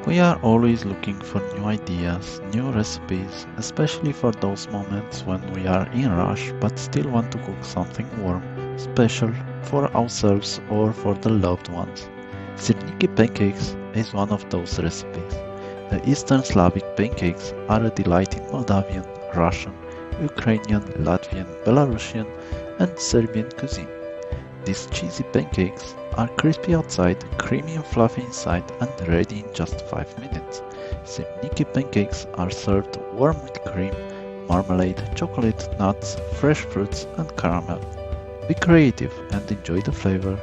We are always looking for new ideas, new recipes, especially for those moments when we are in rush but still want to cook something warm, special for ourselves or for the loved ones. Sirniki pancakes is one of those recipes. The Eastern Slavic pancakes are a delight in Moldavian, Russian, Ukrainian, Latvian, Belarusian, and Serbian cuisine. These cheesy pancakes are crispy outside, creamy and fluffy inside, and ready in just 5 minutes. Simniki pancakes are served warm with cream, marmalade, chocolate, nuts, fresh fruits, and caramel. Be creative and enjoy the flavor